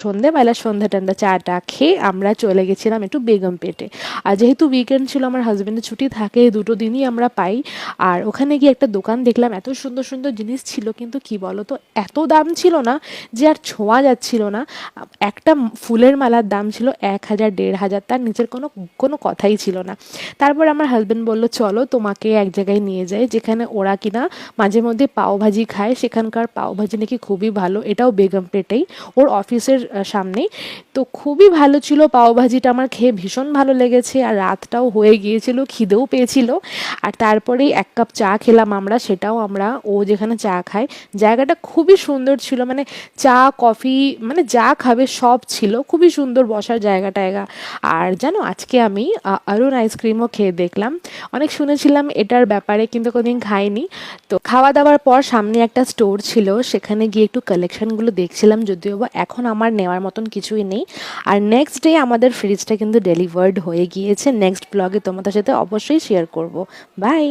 সন্ধেবেলা সন্ধ্যা টন্ধা চাটা খেয়ে আমরা চলে গেছিলাম একটু বেগমপেটে। আর যেহেতু উইকেন্ড ছিল, আমার হাজবেন্ডের ছুটি থাকে, এই দুটো দিনই আমরা পাই। আর ওখানে গিয়ে একটা দোকান দেখলাম, এত সুন্দর সুন্দর জিনিস ছিল, কিন্তু কি বলো তো, এত দাম ছিল না যে আর ছোঁয়া যাচ্ছিল না। একটা ফুলের মালার দাম ছিল 1,000 1,500, তার নিচের কোনো কোনো কথাই ছিল না। তারপর আমার হাজবেন্ড বলল চলো তোমাকে এক জায়গায় নিয়ে যাই যেখানে ওরা কিনা মাঝে মধ্যে পাওভাজি খায়, সেখানকার পাওভাজি নাকি খুবই ভালো, এটাও বেগমপেটেই, ওর অফিসের সামনেই। তো খুবই ভালো ছিল পাওভাজিটা, আমার খেয়ে ভীষণ ভালো লেগেছে। আর রাতটাও হয়ে গিয়েছিল, খিদেও পেয়েছিল। আর তারপরেই 1 কাপ চা খেলাম আমরা, সেটাও আমরা ও যেখানে চা খায়, জায়গাটা খুবই সুন্দর ছিল, মানে চা কফি মানে যা খাবে সব ছিল, খুবই সুন্দর বসার জায়গা টায়গা। আর জানো আজকে আমি অরুণ আইসক্রিমও খেয়ে দেখলাম, অনেক শুনেছিলাম এটার ব্যাপারে কিন্তু কোনোদিন খাইনি। তো খাওয়া দাওয়ার পর সামনে একটা স্টোর ছিল, সেখানে গিয়ে একটু কালেকশনগুলো দেখছিলাম, যদিও বা এখন আমার নেওয়ার মতন কিছুই নেই। আর নেক্সট ডে আমাদের ফ্রিজটা কিন্তু ডেলিভার্ড হয়ে গিয়েছে, নেক্সট ব্লগে তোমাদের সাথে অবশ্যই শেয়ার করব। বাই।